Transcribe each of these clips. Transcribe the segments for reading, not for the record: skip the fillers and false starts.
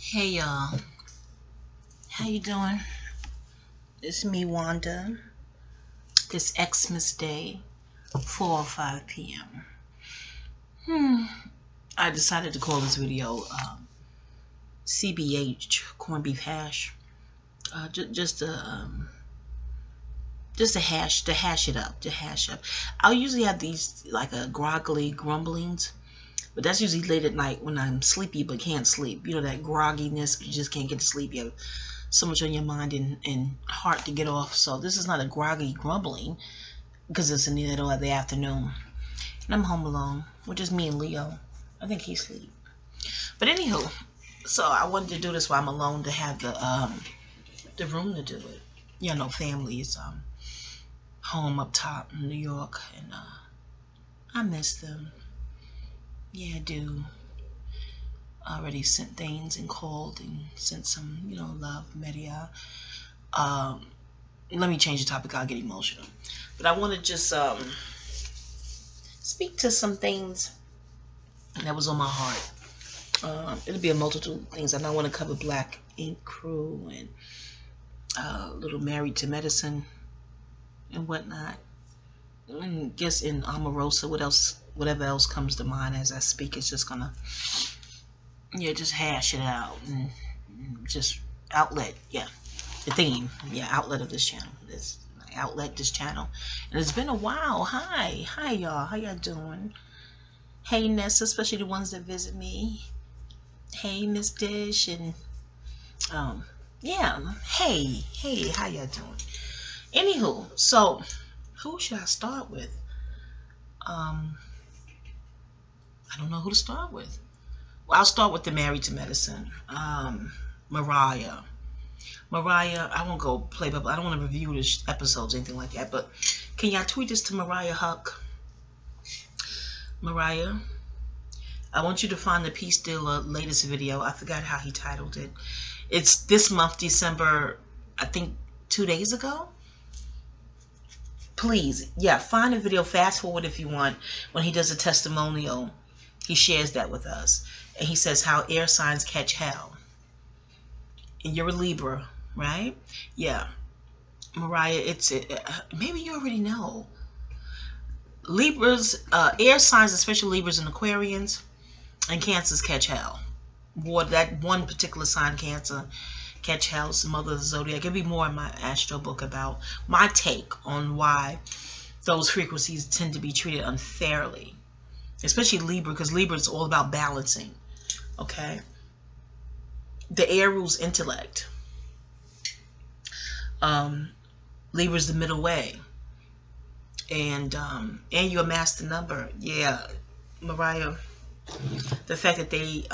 Hey y'all, how you doing? It's me, Wanda. This Xmas Day, 4:05 p.m. I decided to call this video CBH corned beef hash. Just to hash it up, I'll usually have these like a groggly grumblings, but that's usually late at night when I'm sleepy but can't sleep. You know, that grogginess, but you just can't get to sleep. You have so much on your mind and heart to get off. So this is not a groggy grumbling because it's in the middle of the afternoon. And I'm home alone, which is me and Leo. I think he's asleep. But anywho, so I wanted to do this while I'm alone to have the room to do it. You know, family is home up top in New York, and I miss them. Yeah, I do. I already sent things and called and sent some, love, media. Let me change the topic. I'll get emotional. But I want to just speak to some things that was on my heart. It'll be a multitude of things. I know I want to cover Black Ink Crew and Little Married to Medicine and whatnot. And guess in Omarosa, whatever else comes to mind as I speak, it's just gonna, just hash it out and just outlet, the theme, outlet of this channel. This channel, and it's been a while. Hi y'all, how y'all doing? Hey Nessa, especially the ones that visit me. Hey Miss Dish, and hey, how y'all doing? Anywho, so who should I start with? I don't know who to start with. Well, I'll start with the Married to Medicine. Mariah, I won't go play, but I don't want to review the episodes or anything like that. But can y'all tweet this to Mariah Huck? Mariah, I want you to find the Peace Dealer latest video. I forgot how he titled it. It's this month, December, I think 2 days ago. Please, find a video, fast forward if you want. When he does a testimonial, he shares that with us. And he says how air signs catch hell. And you're a Libra, right? Yeah. Mariah, maybe you already know. Libras, air signs, especially Libras and Aquarians, and Cancers catch hell. Boy, that one particular sign, Cancer, catch hell. It's the mother of the zodiac. There'll be more in my astro book about my take on why those frequencies tend to be treated unfairly, especially Libra, because Libra is all about balancing. Okay, the air rules intellect. Libra's the middle way, and you amass the number. Yeah, Mariah, the fact that they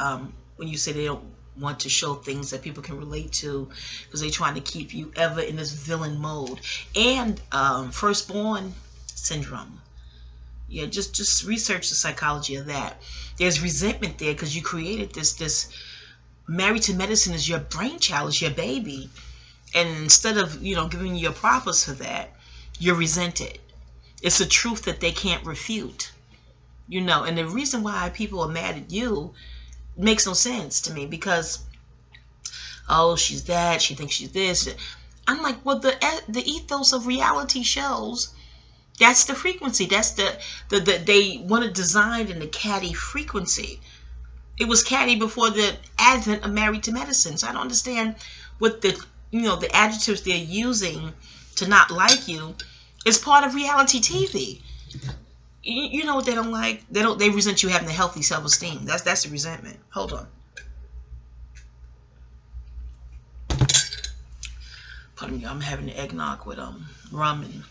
when you say they don't want to show things that people can relate to because they're trying to keep you ever in this villain mode, and firstborn syndrome. Yeah, just research the psychology of that. There's resentment there because you created this Married to Medicine is your brainchild, is your baby, and instead of giving you your props for that, you're resented. It's a truth that they can't refute, and the reason why people are mad at you makes no sense to me, because she's that, she thinks she's this. I'm like, well, the ethos of reality shows, that's the frequency. That's they want to design in the catty frequency. It was catty before the advent of Married to Medicine. So I don't understand what the adjectives they're using to not like you is part of reality TV. You know what they don't like? They resent you having a healthy self-esteem. That's the resentment. Hold on. Pardon me, I'm having the eggnog with rum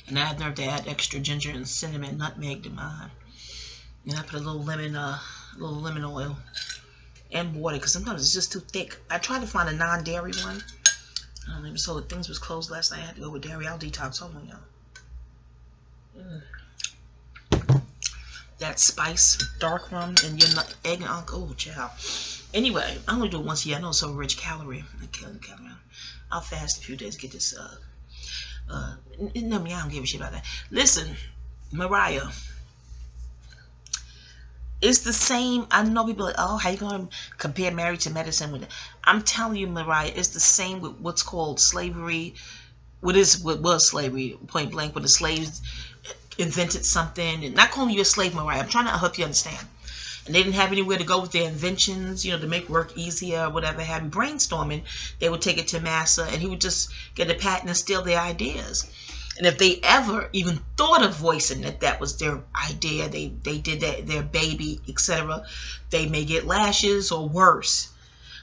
and I had nerve to add extra ginger and cinnamon, nutmeg to mine. And I put a little lemon oil and water because sometimes it's just too thick. I tried to find a non-dairy one. So things was closed last night. I had to go with dairy. I'll detox. Hold on, y'all. That spice, dark rum, and your eggnog. Oh, child. Anyway, I'm gonna do it once a year. I know it's so rich calorie. I'll fast a few days to get this. I don't give a shit about that. Listen, Mariah, It's the same. I know people are like, oh, how you going to compare marriage to medicine with it? I'm telling you, Mariah, it's the same with what's called slavery. What was slavery, point blank, when the slaves invented something. And not calling you a slave, Mariah. I'm trying to help you understand. And they didn't have anywhere to go with their inventions, you know, to make work easier or whatever. Having brainstorming, they would take it to Massa, and he would just get a patent and steal their ideas. And if they ever even thought of voicing that was their idea, they did that, their baby, etc., they may get lashes or worse.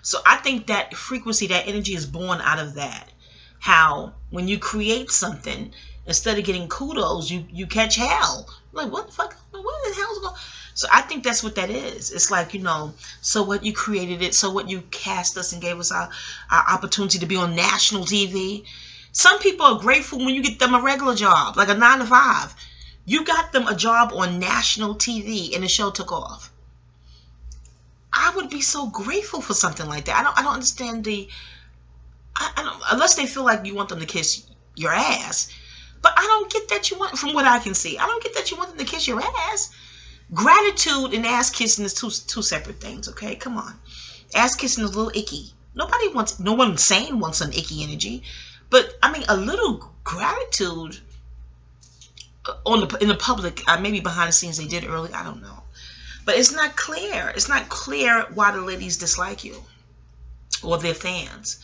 So I think that frequency, that energy is born out of that. How when you create something, instead of getting kudos, you catch hell. Like, what the fuck? What the hell's going on? So I think that's what that is. It's like, you know, so what, you created it, so what, you cast us and gave us our opportunity to be on national TV. Some people are grateful when you get them a regular job, like a 9 to 5. You got them a job on national TV and the show took off. I would be so grateful for something like that. I don't understand I don't, unless they feel like you want them to kiss your ass. But I don't get that you want, from what I can see, I don't get that you want them to kiss your ass. Gratitude and ass kissing is two separate things, okay? Come on. Ass kissing is a little icky. No one sane wants some icky energy. But, I mean, a little gratitude in the public, maybe behind the scenes they did early, I don't know. But it's not clear. It's not clear why the ladies dislike you or their fans.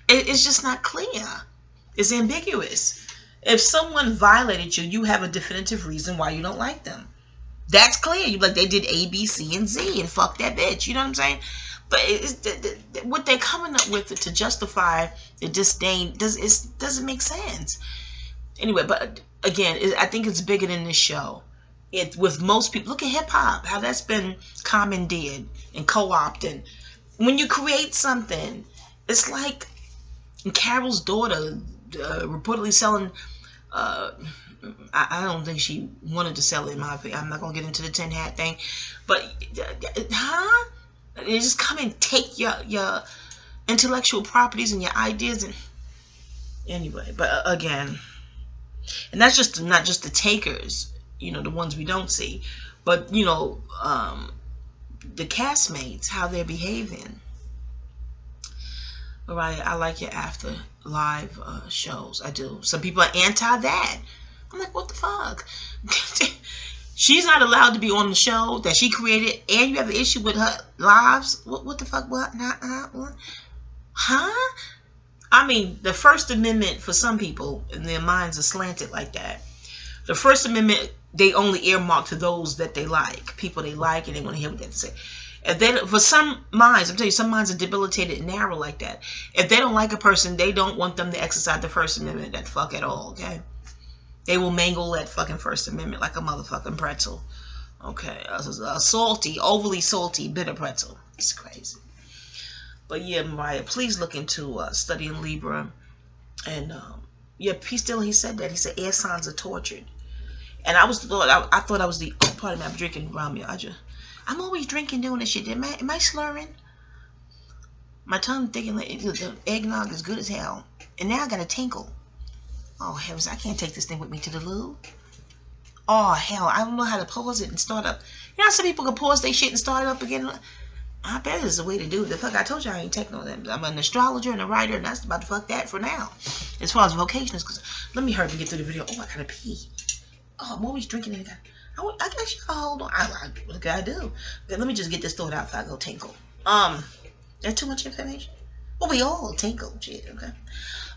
It's just not clear. It's ambiguous. If someone violated you, you have a definitive reason why you don't like them. That's clear. You like, they did A, B, C, and Z, and fuck that bitch. You know what I'm saying? But what they're coming up with to justify the disdain doesn't make sense. Anyway, but again, I think it's bigger than this show. With most people, look at hip hop, how that's been commandeered and co-opted. When you create something, it's like Carol's daughter reportedly selling. I don't think she wanted to sell it, in my opinion. I'm not gonna get into the tin hat thing, but they just come and take your intellectual properties and your ideas, and anyway. But again, and that's just not just the takers, you know, the ones we don't see, but you know, the castmates, how they're behaving. Mariah, I like your after live shows. I do. Some people are anti that. I'm like, what the fuck? She's not allowed to be on the show that she created, and you have an issue with her lives? What the fuck? What? What? Huh? I mean, the First Amendment, for some people, and their minds are slanted like that. The First Amendment, they only earmark to those that they like, people they like, and they want to hear what they have to say. If they, for some minds, I'm telling you, some minds are debilitated and narrow like that. If they don't like a person, they don't want them to exercise the First Amendment that fuck at all, okay? They will mangle that fucking First Amendment like a motherfucking pretzel. Okay, a salty, overly salty, bitter pretzel. It's crazy. But yeah, Mariah, please look into studying Libra. And yeah, he said that. He said air signs are tortured. And I thought I was the, oh, pardon me, I'm drinking around me. I'm always drinking doing this shit. Am I slurring? My tongue thinking like the eggnog is good as hell. And now I got a tinkle. Oh, heavens, I can't take this thing with me to the loo. Oh, hell, I don't know how to pause it and start up. You know how some people can pause their shit and start it up again? I bet there's a way to do it. The fuck, I told you I ain't taking no them. I'm an astrologer and a writer, and that's about to fuck that for now. As far as vocation is concerned. Let me hurry up and get through the video. Oh, I gotta pee. Oh, I'm always drinking it. I actually gotta hold on. What can I do? Okay, let me just get this thought out if I go tinkle. That's too much information? Well, we all tinkle. Shit, okay.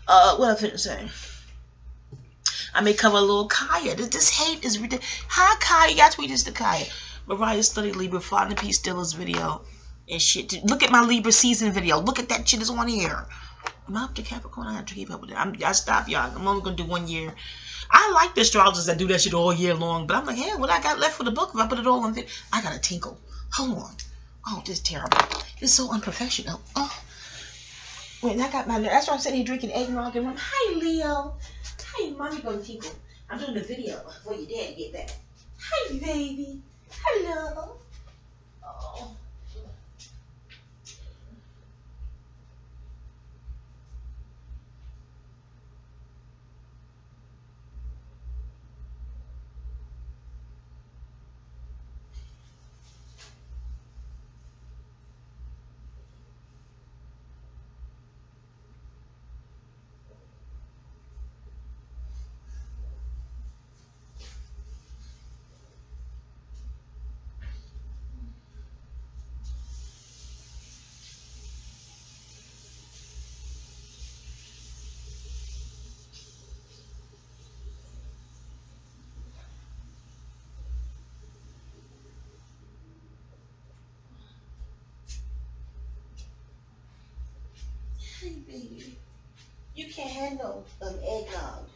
What I finna say? I may cover a little Kaya. This hate is ridiculous. Hi, Kaya. Y'all tweet this to Kaya. Mariah studied Libra, Father P. Stiller's video and shit. Look at my Libra season video. Look at that shit is on here. I'm up to Capricorn. I have to keep up with it. I stop, y'all. I'm only going to do 1 year. I like the astrologers that do that shit all year long, but I'm like, hey, what I got left for the book if I put it all on video? I got to tinkle. Hold on. Oh, this is terrible. This is so unprofessional. Oh. Wait, I got my, that's why I'm sitting here drinking eggnog and rum. Hi, Leo. Hi, mommy gonna tinkle. I'm doing the video before your dad get back. Hi, baby. Hello. Oh. baby. You can't have no eggnog.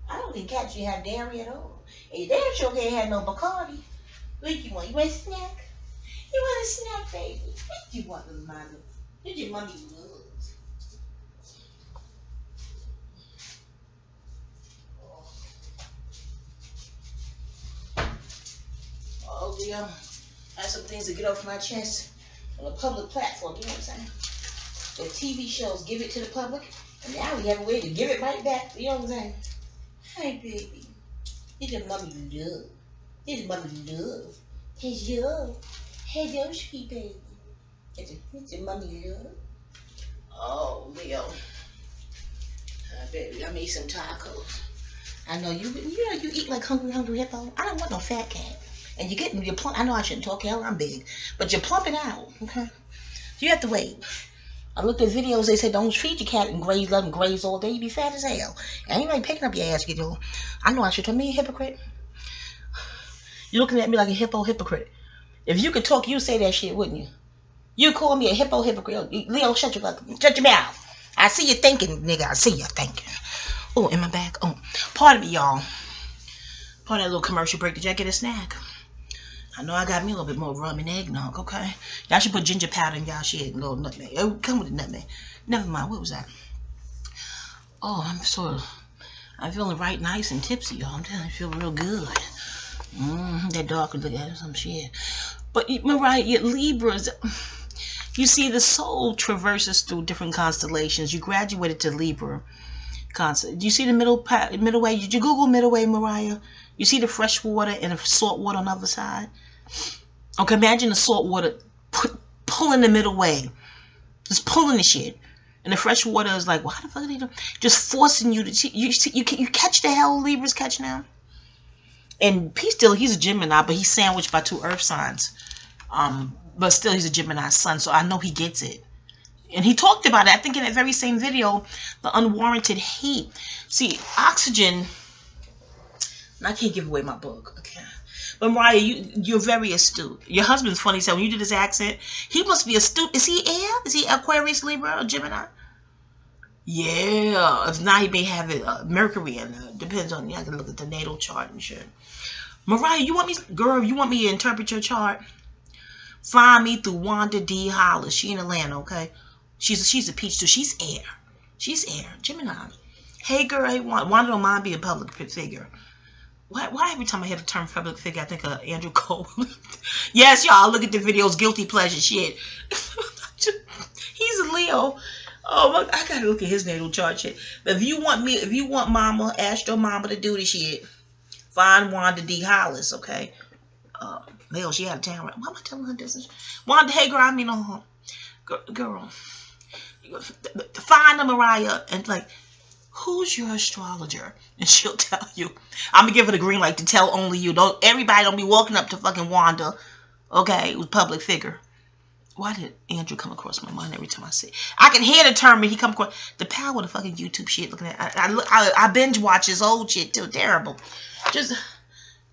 I don't think cats should have dairy at all. And you damn sure can't have no Bacardi. What you want? You want a snack? You want a snack, baby? What do you want, little mommy? What your mommy loves? Oh, Leo. I have some things to get off my chest on a public platform, you know what I'm saying? The TV shows give it to the public, and now we have a way to give it right back, you know what I'm saying? Hey, baby. It's your mommy love. It's your mommy love. It's your. Hello, sweet baby. It's your mommy love. Oh, Leo. Baby, I made some tacos. I know you eat like hungry hippo. I don't want no fat cat. And you're plump. I know I shouldn't talk, hell, I'm big. But you're plumping out, okay? You have to wait. I looked at videos, they said don't feed your cat and graze, let him graze all day. You be fat as hell. Anybody picking up your ass, get you. I know I should tell me a hypocrite. You're looking at me like a hypocrite. If you could talk, you'd say that shit, wouldn't you? You call me a hypocrite. Leo, shut your mouth. I see you thinking, nigga. I see you thinking. Oh, in my back. Oh, pardon me, y'all. Part of that little commercial break. Did y'all get a snack? I know I got me a little bit more rum and eggnog, okay? Y'all should put ginger powder in y'all shit. A little nutmeg. Oh, come with the nutmeg. Never mind. What was that? Oh, I'm feeling right nice and tipsy, y'all. I'm telling you, I feel real good. That dog could look at some shit. But, Mariah, Libras, you see, the soul traverses through different constellations. You graduated to Libra. Do you see the middle way? Did you Google middle way, Mariah? You see the fresh water and the salt water on the other side? Okay, imagine the salt water pulling the middle way. Just pulling the shit. And the fresh water is like, well, how the fuck are they doing? Just forcing you to... You catch the hell Libras catch now? And he's a Gemini, but he's sandwiched by 2 earth signs. But still, he's a Gemini sun, so I know he gets it. And he talked about it, I think in that very same video, the unwarranted hate. See, oxygen... I can't give away my book, okay? But Mariah, you're very astute. Your husband's funny. So when you did his accent, he must be astute. Is he air? Is he Aquarius, Libra, or Gemini? Yeah. If not, he may have it Mercury in there. Depends on you. I can look at the natal chart and shit. Mariah, you want me to interpret your chart? Find me through Wanda D. Hollis. She in Atlanta, okay? She's a peach too. She's air. She's air. Gemini. Hey girl, hey Wanda don't mind being a public figure. Why every time I hear the term public figure, I think of Andrew Cole? Yes, y'all, look at the videos, guilty pleasure shit. He's a Leo. Oh my, I gotta look at his natal chart shit. But if you want Mama, Astro Mama to do the shit, find Wanda D. Hollis, okay? Leo, she out of town right. Why am I telling her this? Wanda, hey girl, I mean girl. Find the Mariah and like, who's your astrologer? And she'll tell you. I'm gonna give her the green light to tell only you. Everybody don't be walking up to fucking Wanda, okay, who's public figure. Why did Andrew come across my mind every time I say it? I can hear the term, and he come across the power of the fucking YouTube shit. Looking at, I binge watch his old shit too. Terrible. Just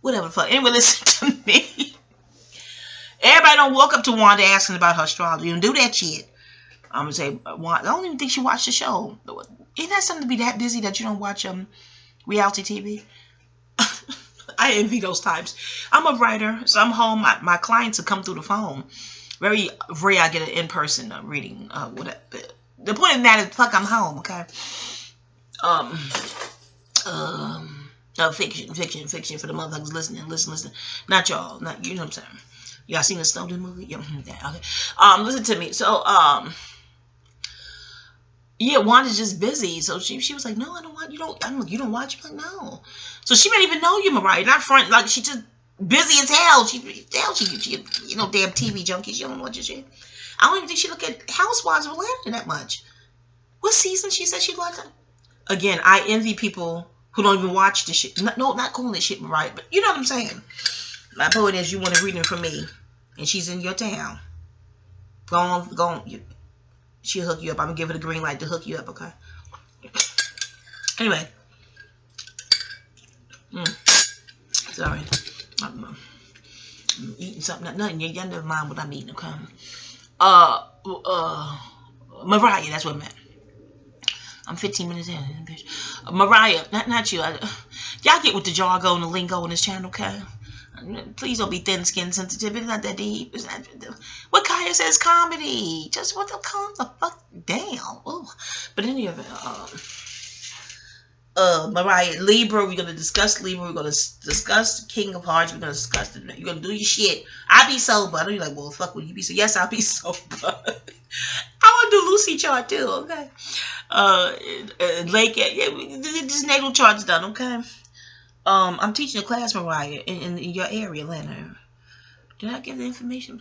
whatever the fuck. Anyway, listen to me. Everybody don't walk up to Wanda asking about her astrology. You don't do that shit. I'm gonna say, I don't even think she watched the show. Ain't that something to be that busy that you don't watch reality TV? I envy those types. I'm a writer, so I'm home. My clients will come through the phone. Very rare I get an in-person reading. Whatever. The point of the matter is, fuck, I'm home, okay? Fiction for the motherfuckers listening. Listen. Not y'all. Not, you know what I'm saying? Y'all seen the Snowden movie? Yeah, okay. Listen to me. So, yeah, Wanda's just busy. So she was like, no, I don't want, you don't watch? I'm like, no. So she might even know you, Mariah. Not front, like, she just busy as hell. She you know, damn TV junkie. She don't watch your shit. I don't even think she look at Housewives of Atlanta that much. What season she said she liked? Again, I envy people who don't even watch this shit. No, not calling this shit Mariah, but you know what I'm saying. My point is, you want a reading from me, and she's in your town. Go on. She'll hook you up. I'm going to give her the green light to hook you up, okay? Anyway. Sorry. I'm eating something. Nothing. You never mind what I'm eating, okay? Mariah, that's what I meant. I'm 15 minutes in, bitch. Mariah, not you. Y'all get with the jargon and the lingo on this channel, okay? Please don't be thin-skinned sensitive. It's not that deep. It's not, what Kaya says comedy. Just what the fuck? Damn. Ooh. But in any event, Mariah, Libra, we're gonna discuss Libra. We're gonna discuss King of Hearts. We're gonna discuss you're gonna do your shit. I'll be sober. I know you're like, well, fuck, will you be sober? Yes, I'll be sober. I want to do Lucy chart too. Okay. Lake, yeah, this natal chart's done. Okay. I'm teaching a class, Mariah, in your area, Atlanta. Did I give the information?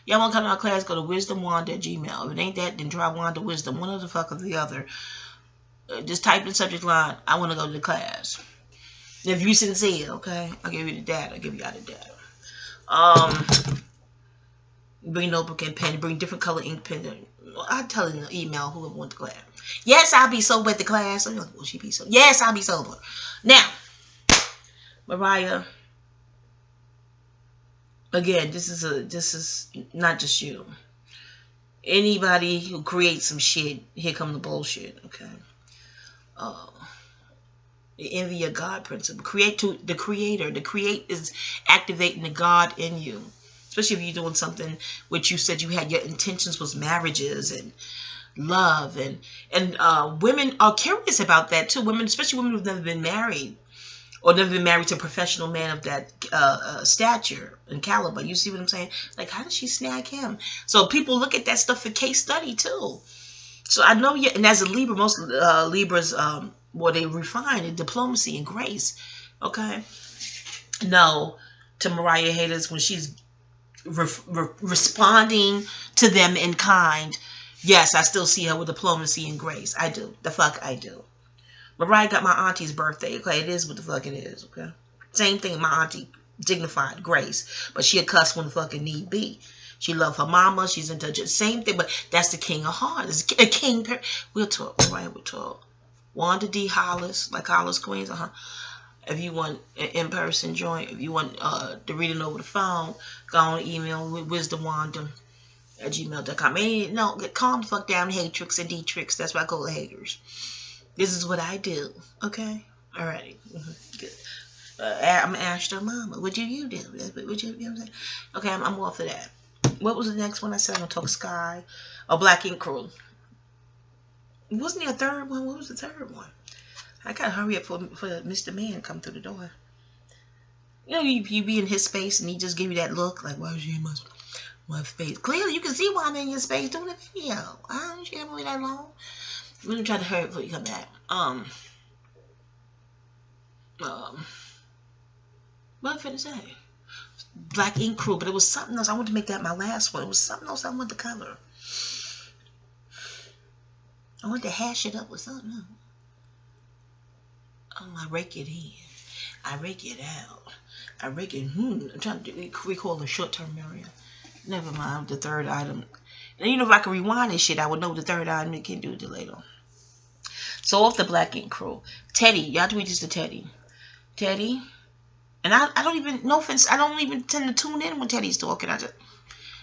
Y'all want to come to our class? Go to wisdomwanda@gmail. If it ain't that, then try Wanda Wisdom. One of the fuck or the other. Just type in the subject line, I want to go to the class. If you sincere, okay, I'll give you the data. I'll give you all the data. Bring notebook and pen. Bring different color ink pen. I'll tell in the email who went to class. Yes, I'll be sober at the class. I'm like, will she be sober? Yes, I'll be sober. Now, Mariah, again, this is not just you. Anybody who creates some shit, here come the bullshit, okay? The envy of God principle. The creator. The create is activating the God in you. Especially if you're doing something which you said you had your intentions was marriages and love. And women are curious about that too. Women, especially women who've never been married. Or never been married to a professional man of that stature and caliber. You see what I'm saying? Like, how did she snag him? So people look at that stuff for case study too. So I know you, and as a Libra, most Libras, well, they refine in diplomacy and grace. Okay. No, to Mariah haters, when she's responding to them in kind, yes, I still see her with diplomacy and grace. I do. The fuck I do. Mariah got my auntie's birthday. Okay, it is what the fuck it is. Okay, same thing. My auntie, dignified, grace, but she a cuss when the fucking need be. She love her mama. She's into just same thing, but that's the king of hearts. It's a king. We'll talk. Mariah, we'll talk. Wanda D. Hollis, like Hollis Queens. If you want an in-person joint, if you want the reading over the phone, go on email with wisdomwanda@gmail.com. No, calm the fuck down, hatrix and D-trix. That's why I call the haters. This is what I do. Okay? Alrighty. Good. I'm Ashton Mama. What do you do? What you know what I'm saying? Okay, I'm off of that. What was the next one I said? I'm going to talk Sky. Oh, Black Ink Crew. Wasn't there a third one? What was the third one? I got to hurry up for Mr. Man to come through the door. You know, you be in his space and he just give you that look like, why is you in my space? Clearly, you can see why I'm in your space doing the video. I don't share me that long. Let me try to hurry before you come back. What I finna say? Black Ink Crew, but it was something else. I wanted to make that my last one. It was something else I wanted to cover. I wanted to hash it up with something else. I rake it in. I rake it out. I rake it. I'm trying to recall the short-term memory. Never mind the third item. And you know, if I could rewind this shit, I would know the third item. You can't do it till later. So off the Black Ink Crew. Teddy. Y'all tweet this to Teddy. Teddy. And I don't even, no offense, I don't even tend to tune in when Teddy's talking. I just,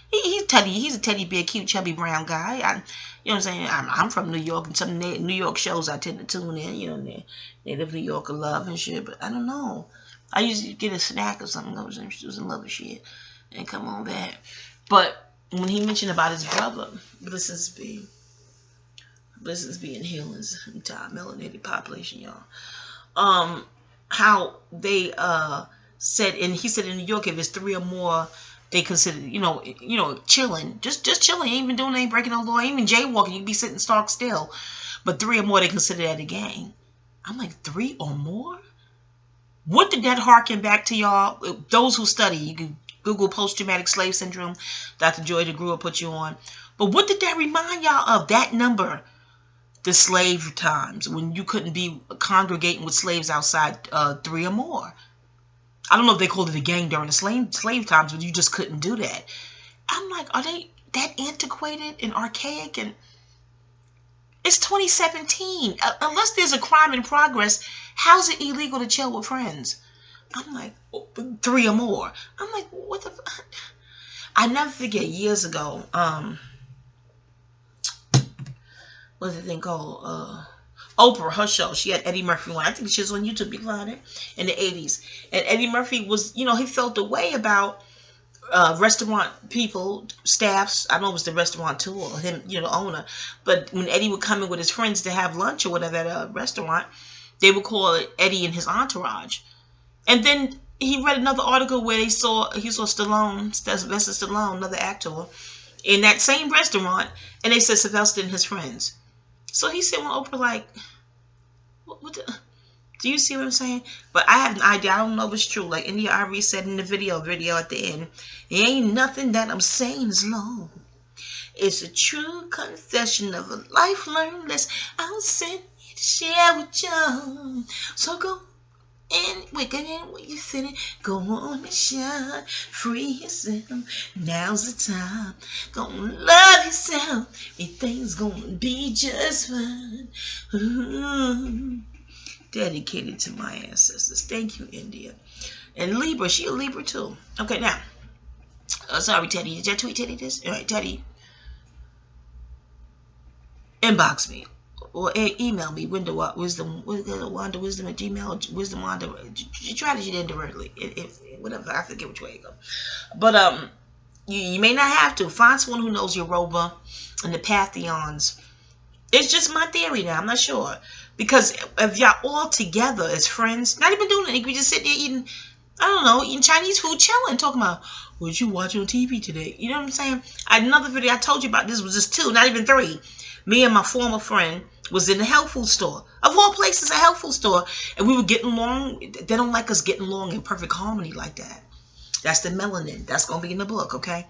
he's Teddy. He's a teddy bear, cute, chubby, brown guy. You know what I'm saying? I'm from New York, and some New York shows I tend to tune in. You know, Native New Yorker love and shit. But I don't know. I usually get a snack or something. I was in love with shit. And come on back. But when he mentioned about his brother, blessings be in healings, entire melanated population, y'all. How they said, and he said in New York, if it's 3 or more, they consider, you know, chilling, just chilling, ain't even doing, ain't breaking no law, ain't even jaywalking. You can be sitting stark still, but 3 or more, they consider that a gang. I'm like, 3 or more? What did that harken back to, y'all? Those who study, you can Google post-traumatic slave syndrome. Dr. Joy DeGruy put you on. But what did that remind y'all of? That number, the slave times, when you couldn't be congregating with slaves outside 3 or more. I don't know if they called it a gang during the slave times, but you just couldn't do that. I'm like, are they that antiquated and archaic? And it's 2017. Unless there's a crime in progress, how's it illegal to chill with friends? I'm like, 3 or more. I'm like, what the fuck? I never forget years ago, what's the thing called? Oprah, her show. She had Eddie Murphy on. I think she was on YouTube. You can find it in the 80s. And Eddie Murphy was, he felt a way about restaurant people, staffs. I don't know if it was the restaurateur or him, owner. But when Eddie would come in with his friends to have lunch or whatever at a restaurant, they would call it Eddie and his entourage. And then he read another article where he saw Stallone, Sylvester Stallone, another actor, in that same restaurant, and they said Sylvester and his friends. So he said when Oprah like, what the, do you see what I'm saying? But I have an idea. I don't know if it's true. Like India Ivory said in the video at the end, it ain't nothing that I'm saying is long. It's a true confession of a life learned lesson I'll send you to share with you. So go and wake up and when you finish, go on and shine, free yourself. Now's the time. Gonna love yourself. Everything's gonna be just fine. Ooh. Dedicated to my ancestors. Thank you, India. And Libra, she a Libra too. Okay, now. Sorry, Teddy. Did I tweet Teddy this? All right, Teddy. Inbox me. Or email me, Wanda Wisdom at Gmail, Wisdom Wanda. Try to get indirectly. Whatever, I forget which way it goes. But you may not have to. Find someone who knows your Yoruba and the Pantheons. It's just my theory now. I'm not sure. Because if y'all all together as friends, not even doing anything, we just sit there eating, I don't know, eating Chinese food, chilling, talking about what you watching on TV today. You know what I'm saying? Another video I told you about, this was just 2, not even 3. Me and my former friend was in the health food store. Of all places, a health food store. And we were getting along. They don't like us getting along in perfect harmony like that. That's the melanin. That's going to be in the book, okay?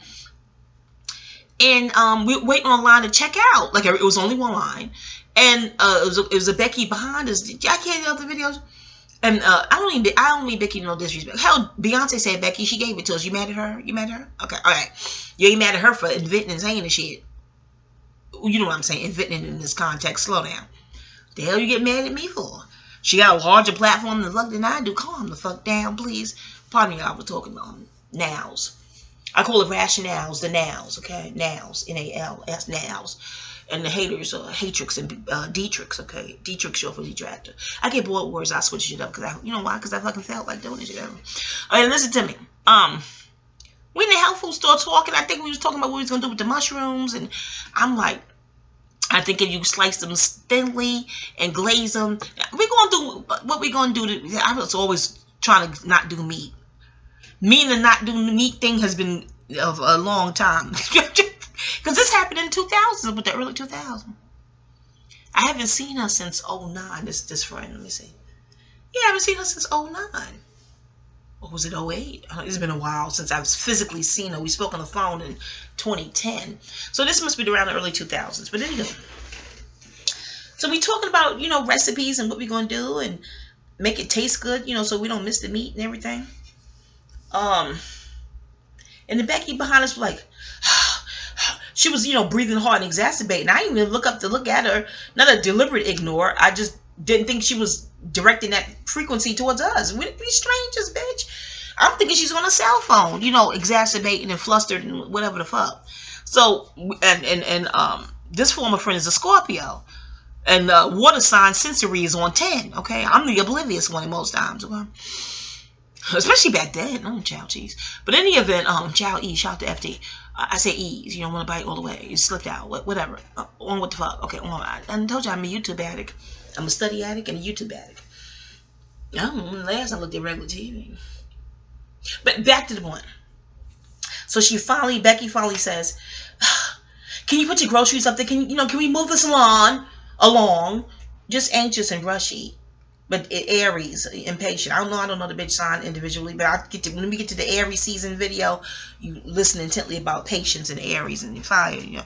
And we were waiting on line to check out. Like, it was only one line. And it was a Becky behind us. I can't get other videos. And I don't mean Becky no disrespect. Hell, Beyonce said Becky. She gave it to us. You mad at her? You mad at her? Okay, all right. You ain't mad at her for inventing and saying the shit. You know what I'm saying? Inventing in this context. Slow down. The hell you get mad at me for? She got a larger platform than I do. Calm the fuck down, please. Pardon me, I was talking about nows. I call it rationales, the nows, okay? Nows, N-A-L-S, nows. And the haters are hatrix and detrix, okay? Detrix short for detractor. I get bored with words, I switch it up because you know why? Because I fucking felt like doing it. All right, listen to me. We in the health food store talking. I think we was talking about what we was gonna do with the mushrooms, and I'm like, I think if you slice them thinly and glaze them, we're gonna do what we're gonna do. I was always trying to not do meat. Me and the not doing meat thing has been of a long time. Because this happened in 2000, with the early 2000s. I haven't seen her since 09. This friend, let me see. Yeah, I haven't seen her since 09. Or was it 08? It's been a while since I've physically seen her. We spoke on the phone in 2010. So this must be around the early 2000s. But anyway. So we talking about, recipes and what we're going to do and make it taste good, so we don't miss the meat and everything. And the Becky behind us was like, she was, breathing hard and exacerbating. I didn't even look up to look at her. Not a deliberate ignore. I just didn't think she was directing that frequency towards us. We strangers, bitch. I'm thinking she's on a cell phone, exacerbating and flustered and whatever the fuck. So, and this former friend is a Scorpio. And water sign sensory is on 10, okay? I'm the oblivious one most times, okay? Especially back then. Oh, chow cheese. But in the event, chow E, shout to FD. I say E's. You don't want to bite all the way. You slipped out. Whatever. On what the fuck. Okay, on. I told you I'm a YouTube addict. I'm a study addict and a YouTube addict. Last I looked at regular TV. But back to the point. So Becky finally says, can you put your groceries up there? Can we move this along? Just anxious and rushy. But Aries, impatient. I don't know the bitch sign individually, but when we get to the Aries season video, you listen intently about patience and Aries and fire, I'm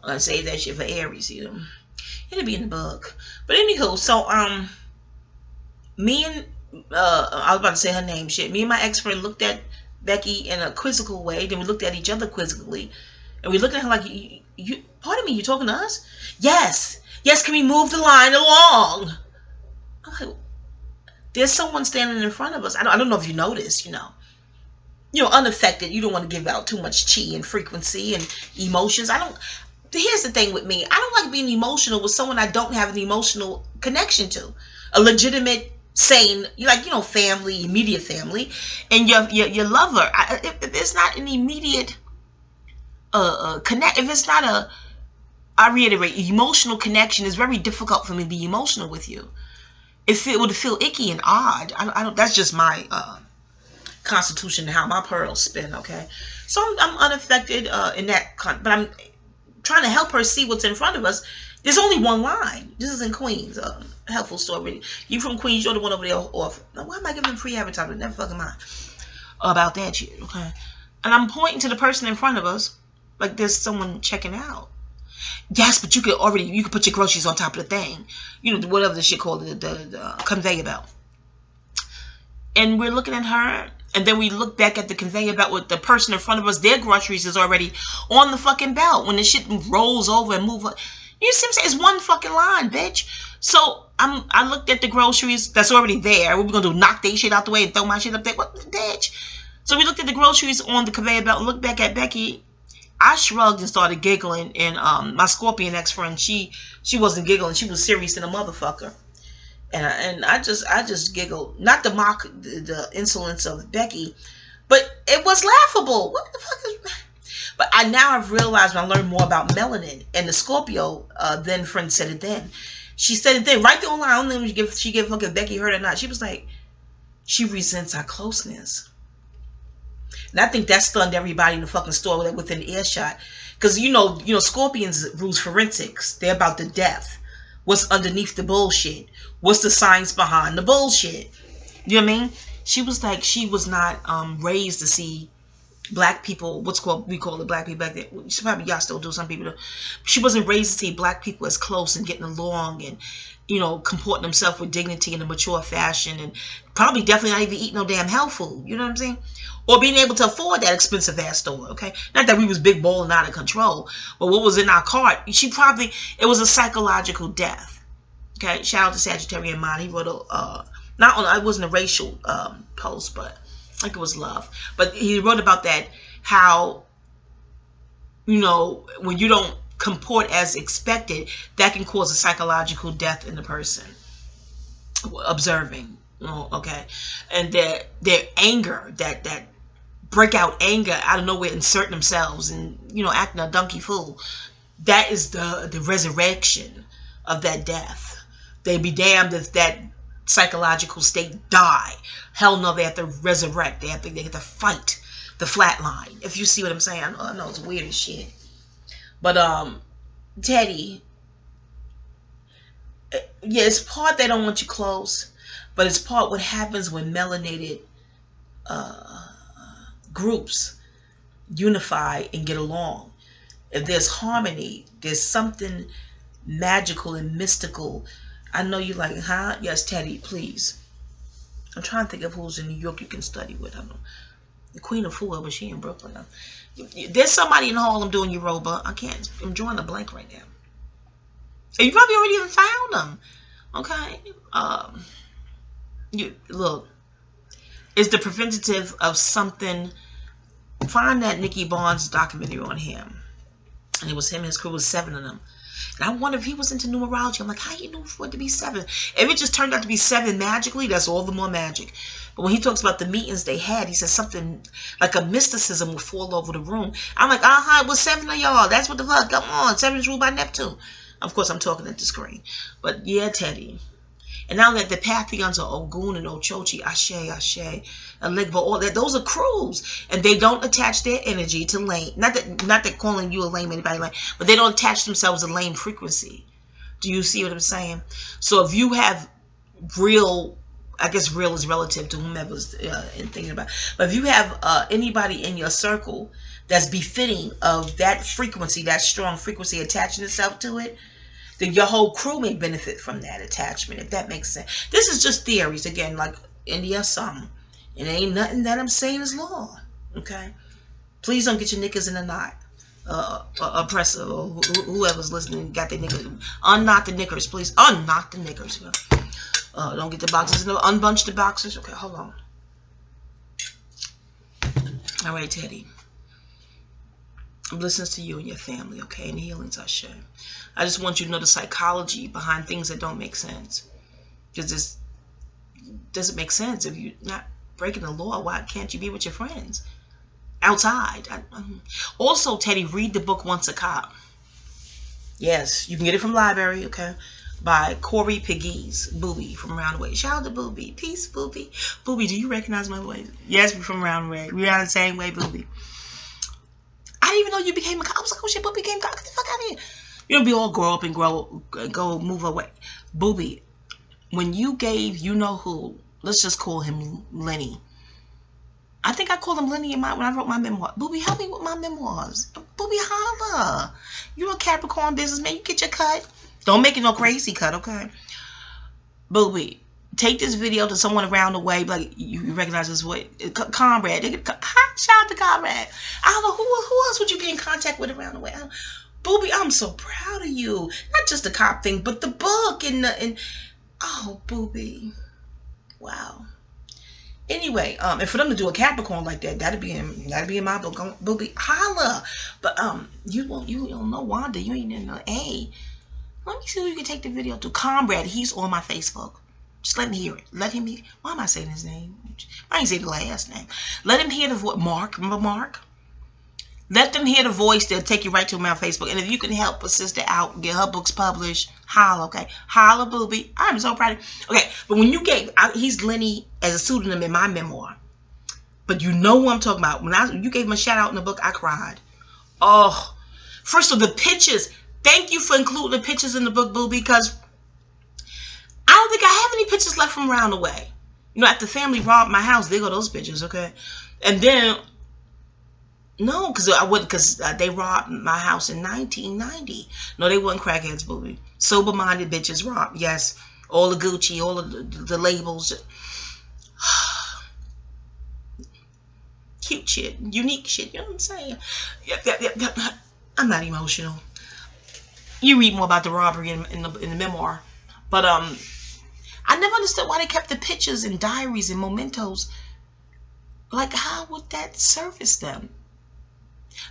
gonna say that shit for Aries, It'll be in the book. But anywho, so me and I was about to say her name, shit. Me and my ex-friend looked at Becky in a quizzical way, then we looked at each other quizzically, and we looked at her like, you pardon me, you talking to us? Yes, can we move the line along? There's someone standing in front of us. I don't know if you noticed, unaffected. You don't want to give out too much chi and frequency and emotions. here's the thing with me. I don't like being emotional with someone I don't have an emotional connection to. A legitimate, sane, family, immediate family, and your lover. If it's not an immediate connect, if it's not I reiterate, emotional connection, is very difficult for me to be emotional with you. If it would feel icky and odd, I don't. That's just my constitution and how my pearls spin. Okay, so I'm unaffected in that, but I'm trying to help her see what's in front of us. There's only one line. This is in Queens. Helpful story. You from Queens? You're the one over there off. Why am I giving free advertisement? Never fucking mind about that shit. Okay, and I'm pointing to the person in front of us like there's someone checking out. Yes, but you could put your groceries on top of the thing. Whatever the shit called, the conveyor belt. And we're looking at her, and then we look back at the conveyor belt with the person in front of us. Their groceries is already on the fucking belt. When the shit rolls over and move, you see what I'm saying? It's one fucking line, bitch. So I looked at the groceries that's already there. What we gonna do? Knock their shit out the way and throw my shit up there? What, bitch? So we looked at the groceries on the conveyor belt and looked back at Becky. I shrugged and started giggling, and my Scorpion ex-friend, she wasn't giggling. She was serious than a motherfucker. And I just giggled, not to mock the insolence of Becky, but it was laughable. What the fuck is? But I've realized when I learned more about melanin and the Scorpio, then friend said it then. She said it then right there online. I don't know if she gave fucking Becky heard or not. She was like, she resents our closeness. And I think that stunned everybody in the fucking store within earshot. Because, Scorpions rules forensics. They're about the depth. What's underneath the bullshit? What's the science behind the bullshit? You know what I mean? She was like, she was not raised to see black people, we call it black people back then. Probably y'all still do, some people do. She wasn't raised to see black people as close and getting along and, comporting themselves with dignity in a mature fashion, and probably definitely not even eating no damn health food. You know what I'm saying? Or being able to afford that expensive ass store, okay? Not that we was big bowling out of control, but what was in our cart, it was a psychological death. Okay, shout out to Sagittarian Mind. He wrote it wasn't a racial post, but I think it was love. But he wrote about that, how, when you don't comport as expected, that can cause a psychological death in the person observing. Okay, and their anger, that breakout anger out of nowhere, inserting themselves and acting a donkey fool, that is the resurrection of that death. They be damned if that psychological state die. Hell no, they have to resurrect. They have to fight the flatline. If you see what I'm saying, I know it's weird as shit, but Teddy, yeah, it's part they don't want you close. But it's part what happens when melanated groups unify and get along. If there's harmony, there's something magical and mystical. I know you're like, huh? Yes, Teddy, please. I'm trying to think of who's in New York you can study with. I don't know. The Queen of Fool, but she in Brooklyn now. There's somebody in Harlem doing Yoruba. I'm drawing a blank right now. You probably already even found them. Okay. Look, it's the preventative of something. Find that Nicky Barnes documentary on him, and it was him and his crew, was 7 of them. And I wonder if he was into numerology. I'm like, how you know for it to be 7? If it just turned out to be 7 magically, that's all the more magic. But when he talks about the meetings they had, he says something like a mysticism would fall over the room. I'm like, it was 7 of y'all. That's what the fuck. Come on, 7 is ruled by Neptune. Of course, I'm talking at the screen. But yeah, Teddy. And now that the pantheons are Ogun and Ochochi, Ashe, Alegba, all that, those are crews, and they don't attach their energy to lame. Not that calling you a lame, anybody lame, but they don't attach themselves to lame frequency. Do you see what I'm saying? So if you have real, I guess real is relative to whomever's thinking about, but if you have anybody in your circle that's befitting of that frequency, that strong frequency attaching itself to it, then your whole crew may benefit from that attachment, if that makes sense. This is just theories, again, like India something. It ain't nothing that I'm saying is law, okay? Please don't get your knickers in a knot. Oppressor, or whoever's listening got their knickers. Unknot the knickers, please. Unknot the knickers. Don't get the boxes, unbunch the boxes. Okay, hold on. All right, Teddy. Blessings to you and your family, okay? And healings, I share. I just want you to know the psychology behind things that don't make sense. Because this doesn't make sense. If you're not breaking the law, why can't you be with your friends outside? Also, Teddy, read the book Once a Cop. Yes, you can get it from library, okay? By Corey Pegues, Booby from Around the Way. Shout out to Booby. Peace, Booby. Booby, do you recognize my voice? Yes, we're from Around the Way. We're on the same way, Booby. I didn't even know you became a cop. I was like, oh shit, Booby became a cop. Get the fuck out of here. You know, we all grow up and go move away. Booby, when you gave, you know who, let's just call him Lenny. I think I called him Lenny when I wrote my memoir. Booby, help me with my memoirs. Booby, holla. You're a Capricorn businessman. You get your cut. Don't make it no crazy cut, okay? Booby, take this video to someone around the way. Like, you recognize this voice. Comrade. Shout out to Comrade. I don't know, who else would you be in contact with around the way? Booby, I'm so proud of you. Not just the cop thing, but the book and oh, Booby. Wow. Anyway, and for them to do a Capricorn like that, that'd be in my book. Booby, holla. But you don't know Wanda. You ain't in the A. Let me see who you can take the video to. Comrade, he's on my Facebook. Just let me hear it. Let him hear. Why am I saying his name? I ain't say the last name. Let him hear the voice. Mark, remember Mark? Let them hear the voice. They'll take you right to him on Facebook. And if you can help a sister out, get her books published, holla, okay? Holla, Booby. I'm so proud of you. Okay, but when you gave, he's Lenny as a pseudonym in my memoir. But you know who I'm talking about. When you gave him a shout out in the book, I cried. Oh, first of all, the pictures. Thank you for including the pictures in the book, Booby, because I don't think I have any pictures left from around the way. You know, after the family robbed my house, there go those pictures, okay? And then, no, because they robbed my house in 1990. No, they weren't crackheads, Booby. Sober-minded bitches robbed. Yes, all the Gucci, all of the labels. Cute shit, unique shit, you know what I'm saying? Yeah. I'm not emotional. You read more about the robbery in the memoir. But I never understood why they kept the pictures and diaries and mementos. Like, how would that service them?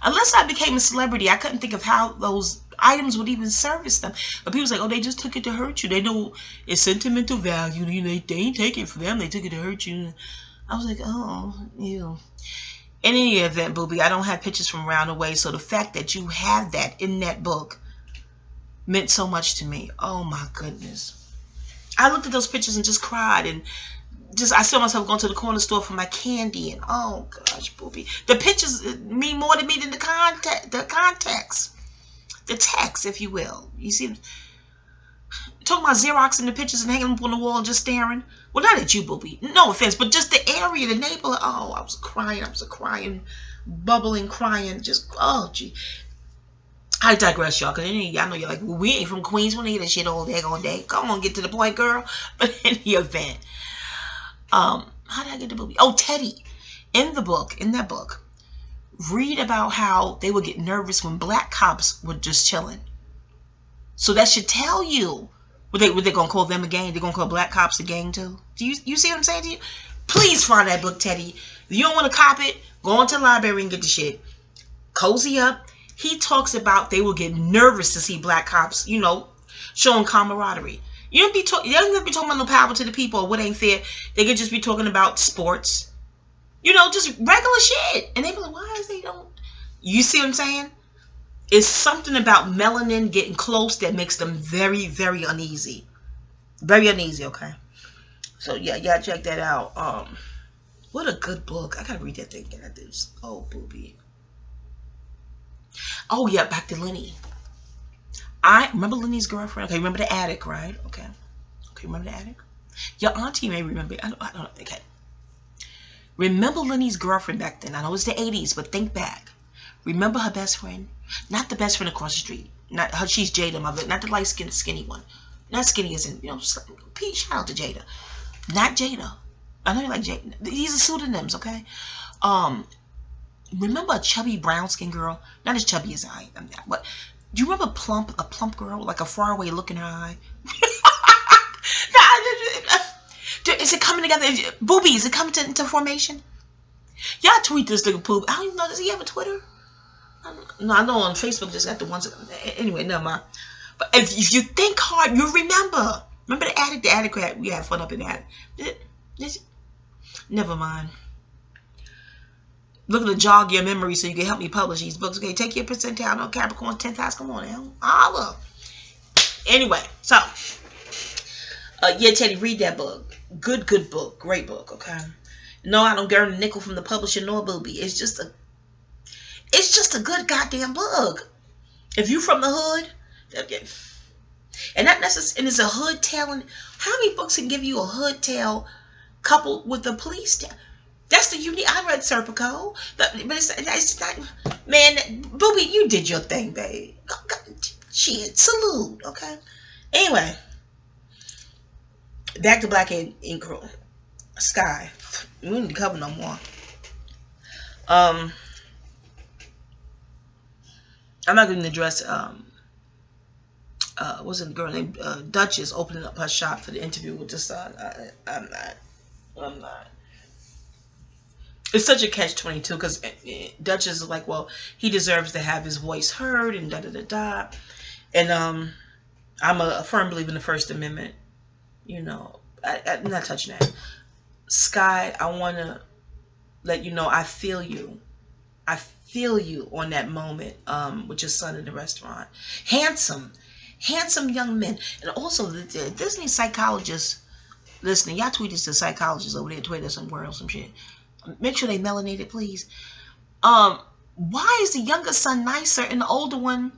Unless I became a celebrity, I couldn't think of how those items would even service them. But people's like, oh, they just took it to hurt you. They know it's sentimental value. You know, they ain't take it for them. They took it to hurt you. I was like, oh, ew. In any event, Booby, I don't have pictures from around the way. So the fact that you have that in that book meant so much to me. Oh my goodness. I looked at those pictures and just cried, and I saw myself going to the corner store for my candy, and oh gosh, Booby. The pictures mean more to me than the context. The text, if you will. You see, talking about Xeroxing the pictures and hanging them up on the wall and just staring. Well, not at you, Booby. No offense, but just the area, the neighborhood. Oh, I was crying, bubbling, crying. Just, oh, gee. I digress, y'all, because y'all know you're like, well, we ain't from Queens. We don't hear that shit all day. Come on, get to the point, girl. But in the event, how did I get to Booby? Oh, Teddy. In that book, read about how they would get nervous when black cops were just chilling. So that should tell you what they gonna call them a gang. They're gonna call black cops a gang too. Do you see what I'm saying to you? Please find that book, Teddy. If you don't want to cop it, go into the library and get the shit. Cozy up. He talks about they will get nervous to see black cops, you know, showing camaraderie. You don't be talking about no power to the people or what ain't fair. They could just be talking about sports, you know, just regular shit. And they be like, why is they don't? You see what I'm saying? It's something about melanin getting close that makes them very, very uneasy. Very uneasy, okay? So yeah, check that out. What a good book. I gotta read that thing. Oh, Booby. Oh yeah, back to Lenny. I remember Lenny's girlfriend. Okay, remember the attic, right? Okay, remember the attic? Your auntie may remember. I don't. Okay. Remember Lenny's girlfriend back then. I know it's the 80s, but think back. Remember her best friend? Not the best friend across the street. Not her. She's Jada, not the light skinned, skinny one. Not skinny as in, you know, Pete. Shout out to Jada. Not Jada. I know you like Jada. These are pseudonyms, okay? Remember a chubby brown skin girl? Not as chubby as I am now, but do you remember a plump girl, like a faraway look in her eye? Is it coming together? Booby, is it coming into formation? Y'all tweet this nigga Poop. I don't even know. Does he have a Twitter? No, I know on Facebook just got the ones. Anyway, never mind. But if you think hard, you'll remember. Remember the attic we had fun up in the attic. Never mind. Looking to jog your memory so you can help me publish these books. Okay, take your percentile on Capricorn 10th house. Come on now. Holla. Anyway, so yeah, Teddy, read that book. Good book. Great book, okay? No, I don't get a nickel from the publisher nor booby. It's just a good goddamn book. If you from the hood, and not necessarily, and it's a hood tale. And how many books can give you a hood tale coupled with a police tale? That's the unique. I read Serpico, but it's not. Man, booby, you did your thing, babe. Shit, salute, okay. Anyway, back to Black Ink Room. Sky. We don't need to cover no more. I'm not going to address what's the girl named Duchess opening up her shop for the interview with the Sun. I'm not. It's such a catch-22 because Duchess is like, well, he deserves to have his voice heard and da-da-da-da. And I'm a firm believer in the First Amendment. You know, I'm not touching that. Sky, I want to let you know I feel you. I feel you on that moment with your son in the restaurant. Handsome young men. And also, the Disney psychologists listening, y'all tweet this to psychologists over there, Twitter somewhere or some shit. Make sure they melanated, please. Why is the younger son nicer and the older one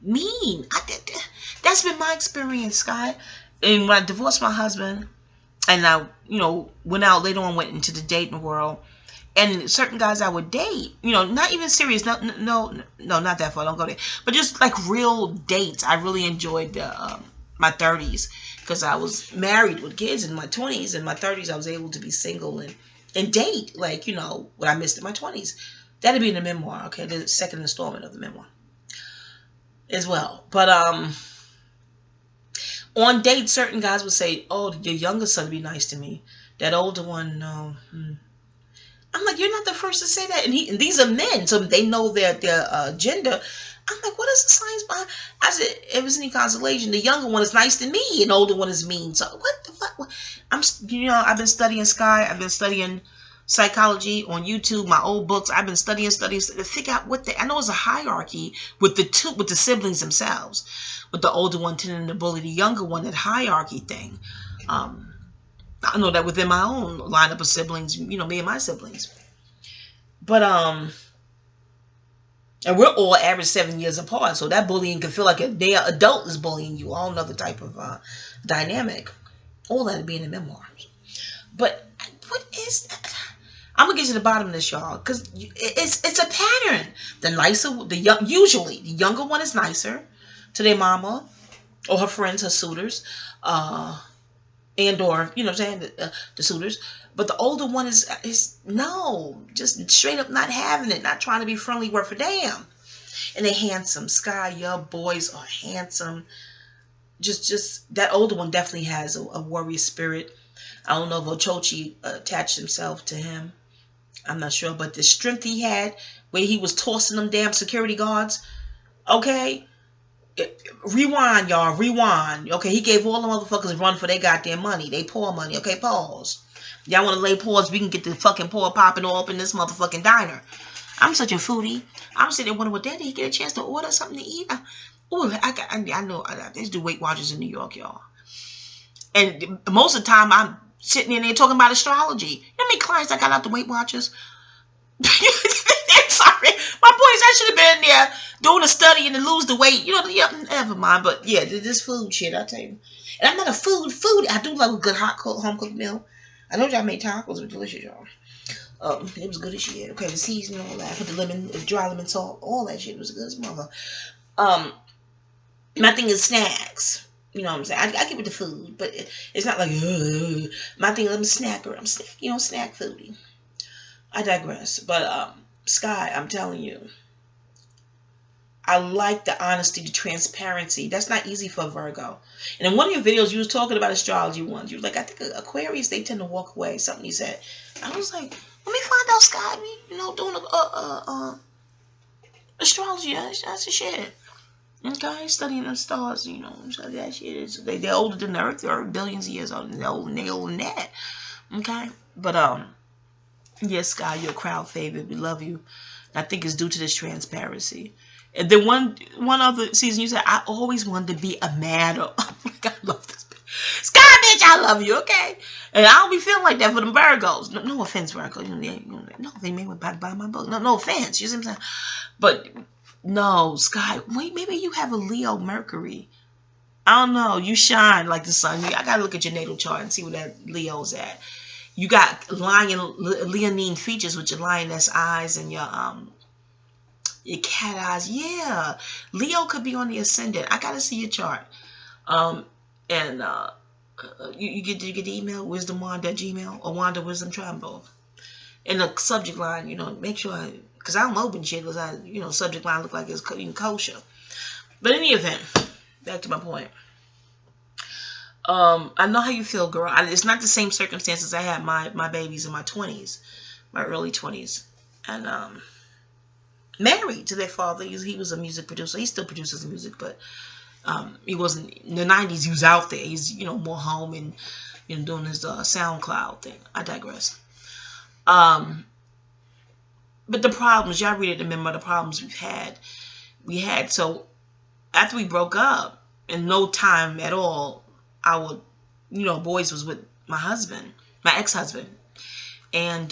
mean? That's been my experience, Sky. And when I divorced my husband, and I, went out later on, went into the dating world, and certain guys I would date, not even serious, no, not that far, don't go there, but just like real dates. I really enjoyed my 30s because I was married with kids in my 20s. In my 30s, I was able to be single and date, like, what I missed in my 20s. That'd be in the memoir, okay, the second installment of the memoir as well. But on dates, certain guys would say, oh, your younger son would be nice to me. That older one, no. I'm like, you're not the first to say that. And these are men, so they know their gender. I'm like, what is the science behind? I said, if it was any consolation, the younger one is nice to me, and the older one is mean. So what the fuck? I've been studying Sky. I've been studying psychology on YouTube, my old books. I've been studying to figure out I know it's a hierarchy with the siblings themselves, with the older one tending to bully the younger one, that hierarchy thing. I know that within my own lineup of siblings, me and my siblings. But and we're all average 7 years apart, so that bullying can feel like a adult is bullying you. All another type of dynamic. All that would be in the memoirs. But what is that? I'm gonna get to the bottom of this, y'all, because it's a pattern. Usually the younger one is nicer to their mama or her friends, her suitors, and or the suitors. But the older one is just straight up not having it, not trying to be friendly, worth a damn. And they're handsome. Sky, your boys are handsome. Just that older one definitely has a warrior spirit. I don't know if Ochochi attached himself to him. I'm not sure, but the strength he had, where he was tossing them damn security guards. Okay, rewind, y'all. Rewind. Okay, he gave all the motherfuckers a run for their goddamn money. They poor money. Okay, pause. Y'all want to lay pause? We can get the fucking pour popping all up in this motherfucking diner. I'm such a foodie. I'm sitting there wondering what day did he get a chance to order something to eat. I know. They do Weight Watchers in New York, y'all. And most of the time, I'm sitting in there talking about astrology. You know how many clients I got out the Weight Watchers? Sorry, my boys, I should have been there doing a study and to lose the weight. Never mind. But yeah, this food shit, I tell you. And I'm not a food. I do love a good home cooked meal. I know y'all made tacos. It was delicious, y'all. It was good as shit. Okay, the seasoning, all that. I put the dry lemon salt, all that shit was good as mother. My thing is snacks. You know what I'm saying? I get with the food, but it's not like, my thing, I'm a snacker. I'm snack foodie. I digress. But, Sky, I'm telling you, I like the honesty, the transparency. That's not easy for a Virgo. And in one of your videos, you was talking about astrology once. You were like, I think Aquarius, they tend to walk away. Something you said. I was like, let me find out, Sky. Doing Astrology, that's the shit. Okay, studying the stars, you know, so that shit is, they're older than the Earth. They're billions of years older. They're older than that. Okay, but yes, Sky, you're a crowd favorite. We love you. I think it's due to this transparency. And then one other season, you said, I always wanted to be a madam. Oh my God, I love this. Sky, bitch, I love you, okay? And I don't be feeling like that for them Virgos. No offense, Virgo. No, they made me buy my book. No offense. You see what I'm saying? But no, Sky, wait, maybe you have a Leo Mercury. I don't know. You shine like the sun. I got to look at your natal chart and see where that Leo's at. You got leonine features with your lioness eyes and your cat eyes. Yeah, Leo could be on the ascendant. I gotta see your chart. And you get the email wisdomwand@gmail or Wanda Wisdom Trumbo. In the subject line, you know, make sure because I don't open shit because subject line look like it's kosher. But in any event, back to my point. I know how you feel, girl. It's not the same circumstances. I had my babies in my 20s, my early 20s, and married to their father. He was a music producer. He still produces music, but he wasn't in the 90s. He was out there. He's more home and doing his SoundCloud thing. I digress. But the problems, y'all read it, remember the problems we had. So after we broke up, in no time at all, our boys was with my husband, my ex-husband, and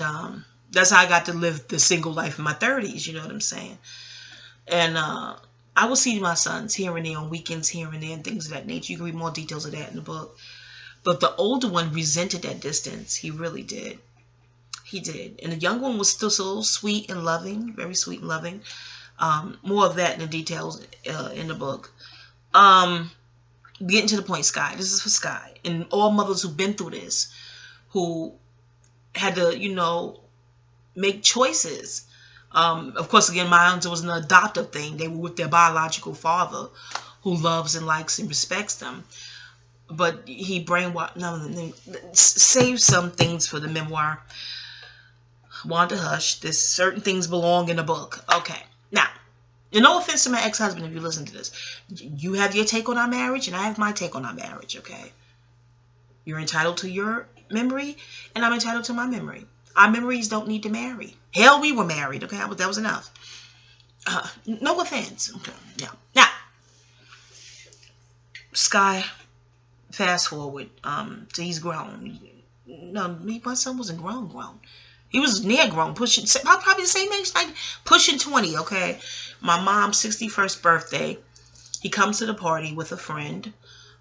that's how I got to live the single life in my 30s. You know what I'm saying? And I will see my sons here and there on weekends, here and there, and things of that nature. You can read more details of that in the book. But the older one resented that distance. He really did. He did. And the young one was still so sweet and loving, very sweet and loving. More of that in the details in the book. Getting to the point, Sky. This is for Sky. And all mothers who've been through this, who had to, make choices. Of course, again, mine was an adoptive thing. They were with their biological father who loves and likes and respects them. But he brainwashed. No, save some things for the memoir. Wanda hush. There's certain things belong in the book. Okay. Now, no offense to my ex-husband if you listen to this. You have your take on our marriage, and I have my take on our marriage, okay? You're entitled to your memory, and I'm entitled to my memory. Our memories don't need to marry. Hell, we were married, okay? But that was enough. No offense. Okay. Yeah. Now, Sky, fast forward. So he's grown. No, my son wasn't grown. He was near grown, pushing, probably the same age, like pushing 20, okay? My mom's 61st birthday. He comes to the party with a friend.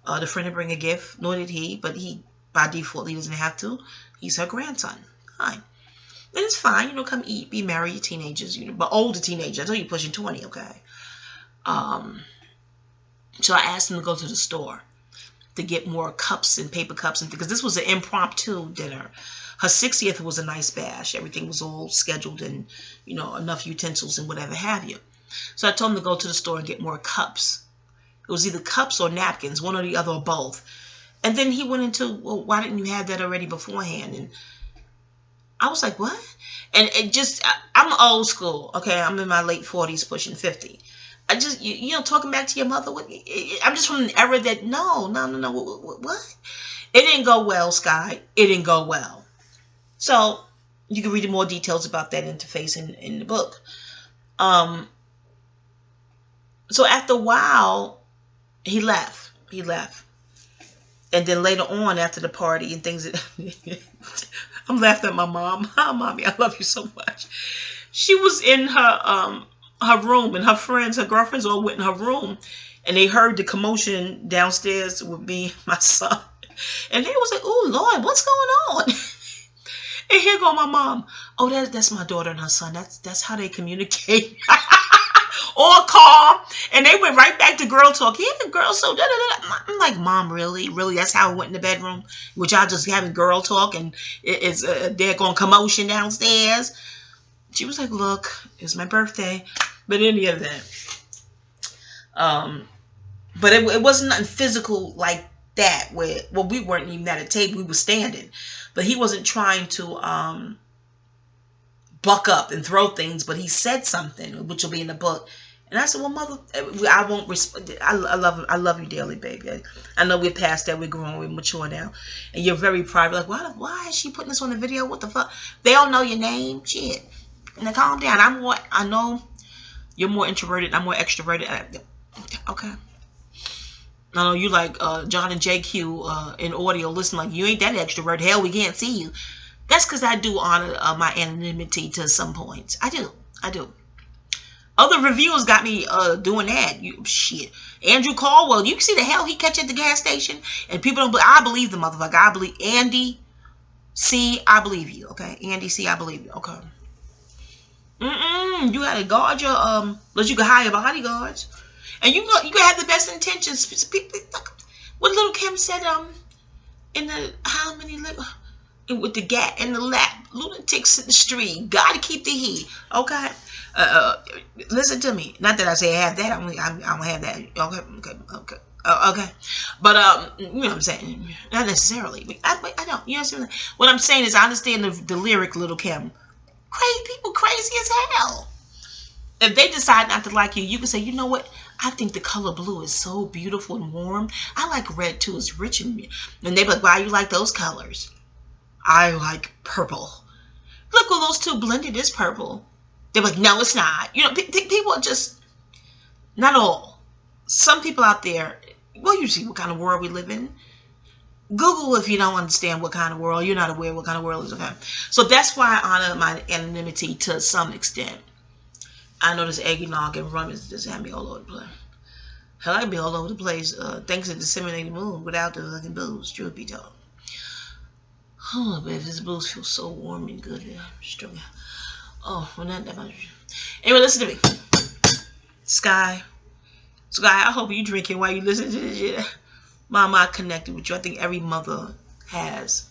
The friend didn't bring a gift, nor did he, but by default, he doesn't have to. He's her grandson. Fine. And it's fine, come eat, be merry, you teenagers, but older teenagers. I told you pushing 20, okay? So I asked him to go to the store to get more cups and paper cups, and because this was an impromptu dinner. Her 60th was a nice bash. Everything was all scheduled and, enough utensils and whatever have you. So I told him to go to the store and get more cups. It was either cups or napkins, one or the other or both. And then he went into, well, why didn't you have that already beforehand? And I was like, what? And it just, I'm old school, okay? I'm in my late 40s, pushing 50. I just, talking back to your mother, I'm just from an era that, no, what? It didn't go well, Sky. It didn't go well. So you can read more details about that interface in the book. So after a while, he left. And then later on, after the party and things, I'm laughing at my mom. Oh, Mommy, I love you so much. She was in her room, and her girlfriends all went in her room, and they heard the commotion downstairs with me, my son. And they was like, oh, Lord, what's going on? And here go my mom. Oh, that's my daughter and her son. That's how they communicate. All calm. And they went right back to girl talk. Yeah, girl, so da-da-da. I'm like, Mom, really? Really? That's how it went in the bedroom? Which y'all just having girl talk and it's they're going commotion downstairs. She was like, look, it's my birthday. But in any event. But it wasn't nothing physical like that where, well, we weren't even at a table. We were standing. But he wasn't trying to buck up and throw things, but he said something, which will be in the book. And I said, well, mother, I won't respond. I love you dearly, baby. I know we're past that. We're grown. We're mature now. And you're very private. Like, why is she putting this on the video? What the fuck? They don't know your name. Shit. Now, calm down. I know you're more introverted. I'm more extroverted. Okay. I know you like John and JQ in audio. Listen, like, you ain't that extrovert. Hell, we can't see you. That's because I do honor my anonymity to some points. I do. Other reviewers got me doing that. Shit. Andrew Caldwell, you can see the hell he catch at the gas station. And people don't believe. I believe the motherfucker. I believe Andy C. I believe you. Okay. Andy C. I believe you. Okay. You gotta guard your but you can hire bodyguards. And you can have the best intentions. What little Kim said in the how many little with the gat in the lap, lunatics in the street. Gotta keep the heat. Okay. Listen to me. Not that I say I have that. I'm gonna have that. Okay. But you know what I'm saying. Not necessarily. I don't. You know what I'm saying. What I'm saying is I understand the lyric, little Kim. Crazy people, crazy as hell. If they decide not to like you, you can say, you know what? I think the color blue is so beautiful and warm. I like red too. It's rich in me. And they be like, why you like those colors? I like purple. Look, well, those two blended is purple. They're like, no, it's not. You know, people are just, not all. Some people out there, well, you see what kind of world we live in. Google if you don't understand what kind of world, you're not aware what kind of world is. Okay. So that's why I honor my anonymity to some extent. I know this Egg Nog and rum is just having me all over the place. Hell, I can be all over the place thanks to disseminating moon without the fucking booze, truth be told. Oh, baby, this booze feels so warm and good. I'm struggling. Oh, well, not that much. Anyway, listen to me. Sky, I hope you drinking while you listen to this shit. Mama, I connected with you. I think every mother has,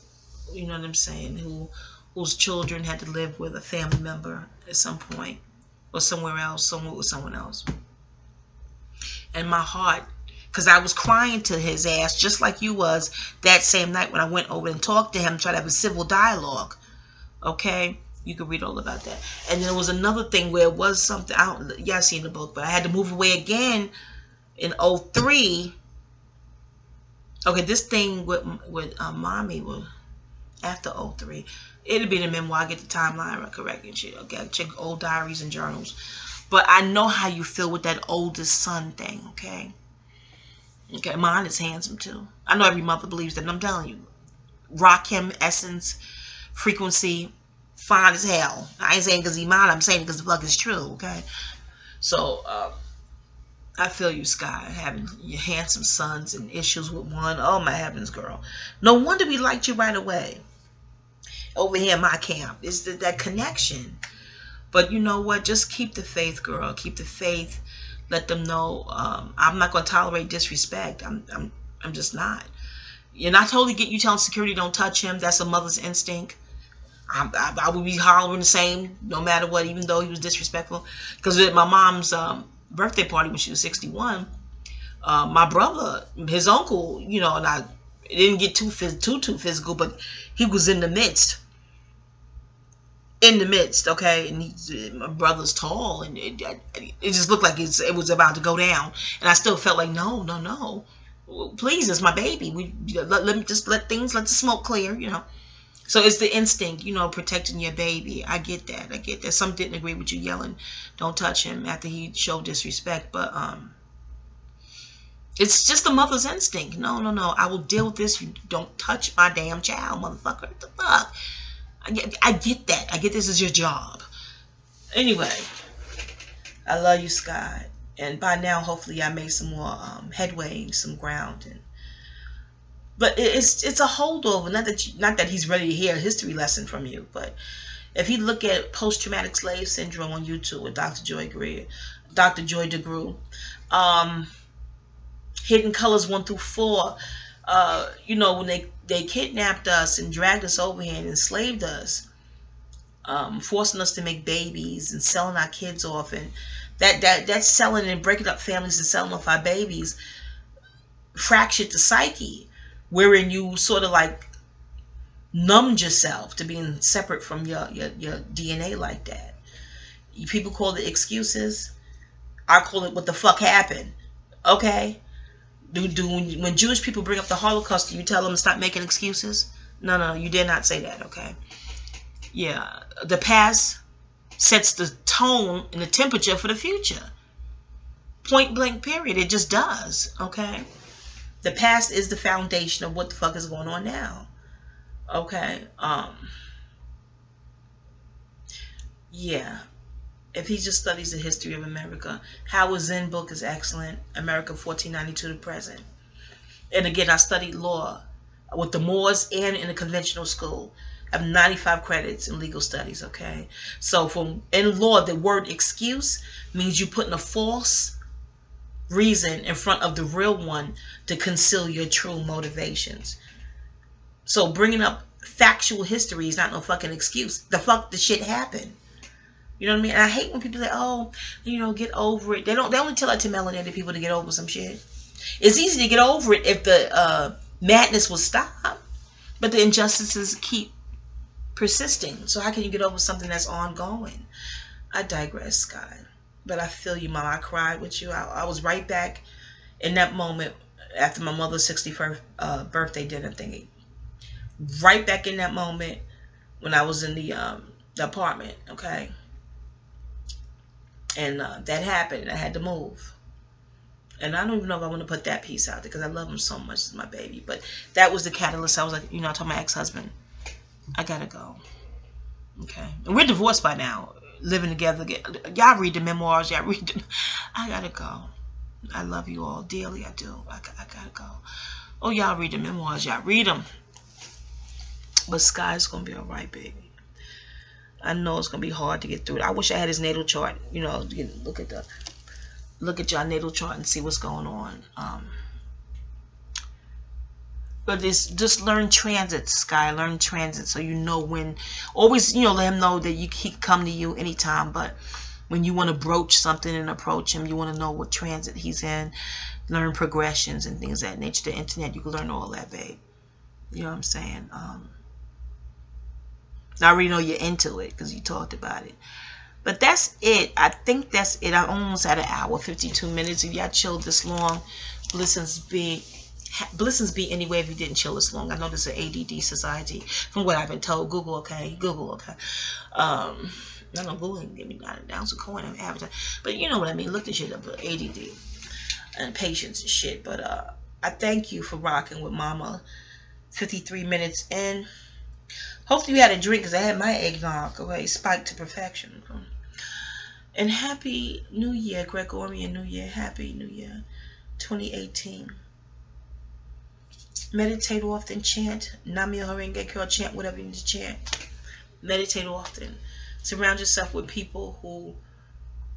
you know what I'm saying, whose children had to live with a family member at some point. Or somewhere else, somewhere with someone else. And my heart, because I was crying to his ass just like you was that same night when I went over and talked to him, tried to have a civil dialogue. Okay? You can read all about that. And there was another thing where it was something, I seen the book, but I had to move away again in 03. Okay, this thing with mommy was after 03. It'll be the memoir. I get the timeline correct and shit. Okay, I check old diaries and journals. But I know how you feel with that oldest son thing, okay? Okay, mine is handsome too. I know every mother believes that, and I'm telling you. Rakim, essence, frequency, fine as hell. I ain't saying because he's mine, I'm saying because the fuck is true, okay? So, I feel you, Sky, having your handsome sons and issues with one. Oh, my heavens, girl. No wonder we liked you right away. Over here in my camp. It's that connection. But you know what? Just keep the faith, girl. Keep the faith. Let them know I'm not going to tolerate disrespect. I'm just not. You're not totally get you telling security don't touch him. That's a mother's instinct. I would be hollering the same no matter what, even though he was disrespectful. Because at my mom's birthday party when she was 61, my brother, his uncle, you know, and I didn't get too physical, but he was in the midst. Okay, and my brother's tall, and it just looked like it was about to go down, and I still felt like no, please, it's my baby. Let me just let the smoke clear, you know. So it's the instinct, you know, protecting your baby. I get that. Some didn't agree with you yelling, "Don't touch him," after he showed disrespect, but it's just the mother's instinct. No, I will deal with this. You don't touch my damn child, motherfucker. What the fuck? I get that. I get this is your job. Anyway, I love you, Sky. And by now, hopefully, I made some more headway, some ground. But it's a holdover. Not that he's ready to hear a history lesson from you. But if you look at post-traumatic slave syndrome on YouTube with Dr. Joy DeGruy, Hidden Colors 1 through 4. You know, when they kidnapped us and dragged us over here and enslaved us, forcing us to make babies and selling our kids off, and that selling and breaking up families and selling off our babies fractured the psyche, wherein you sort of like numbed yourself to being separate from your DNA like that. People call it excuses. I call it what the fuck happened. Okay? When Jewish people bring up the Holocaust, do you tell them to stop making excuses? No, you dare not say that, okay? Yeah, the past sets the tone and the temperature for the future. Point blank period. It just does, okay? The past is the foundation of what the fuck is going on now. Okay? Yeah. If he just studies the history of America, Howard's Zen book is excellent. America 1492 to present. And again, I studied law with the Moors and in a conventional school. I have 95 credits in legal studies, okay? So in law, the word excuse means you're putting a false reason in front of the real one to conceal your true motivations. So bringing up factual history is not no fucking excuse. The shit happened. You know what I mean? And I hate when people say, oh, get over it. They only tell that to melanated people to get over some shit. It's easy to get over it if the madness will stop. But the injustices keep persisting. So how can you get over something that's ongoing? I digress, Sky. But I feel you, Mom. I cried with you. I was right back in that moment after my mother's 61st birthday dinner thingy. Right back in that moment when I was in the apartment, okay? And that happened, and I had to move. And I don't even know if I want to put that piece out there because I love him so much as my baby. But that was the catalyst. I was like, I told my ex-husband, I gotta go. Okay? And we're divorced by now, living together. Y'all read the memoirs. Y'all read them. I gotta go. I love you all dearly. I do. I gotta go. Oh, y'all read the memoirs. Y'all read them. But Sky's gonna be all right, baby. I know it's gonna be hard to get through it. I wish I had his natal chart. Look at your natal chart and see what's going on. But it's just learn transit, Sky. Learn transit so you know when. Always, let him know that he can come to you anytime. But when you want to broach something and approach him, you want to know what transit he's in. Learn progressions and things of that nature. The internet, you can learn all that, babe. You know what I'm saying? I already know you're into it because you talked about it. But that's it. I think that's it. I'm almost at an hour, 52 minutes. If y'all chilled this long, blessings be anyway if you didn't chill this long. I know this is an ADD society from what I've been told. Google, okay? Google, okay? I know Google can give me an ounce of coin and advertise. But you know what I mean. Look this shit up. ADD and patience and shit. But I thank you for rocking with Mama. 53 minutes in. Hopefully you had a drink because I had my eggnog, okay, spiked to perfection. Okay? And Happy New Year, Gregorian New Year. Happy New Year 2018. Meditate often, chant. Namyo Horenge Kyo, chant whatever you need to chant. Meditate often. Surround yourself with people who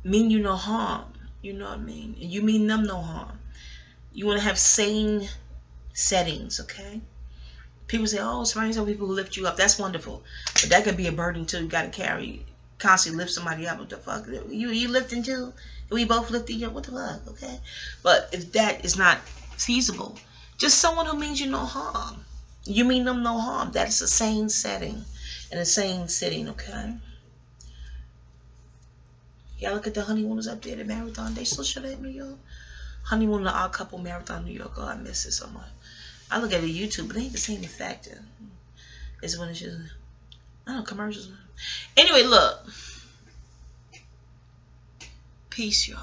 mean you no harm. You know what I mean? And you mean them no harm. You want to have sane settings, okay? People say, oh, surround yourself with people who lift you up. That's wonderful. But that could be a burden too. You got to carry. Constantly lift somebody up. What the fuck? You lifting too? We both lifting you up. What the fuck? Okay? But if that is not feasible, just someone who means you no harm. You mean them no harm. That is a sane setting and a sane sitting, okay? Yeah, look at the honeymooners up there, the marathon. They still should have New York. Honeymoon, the Odd Couple Marathon, New York. Oh, I miss it so much. I look at it YouTube, but it ain't the same effect. It's when it's just, I don't know, commercials. Anyway, look. Peace, y'all.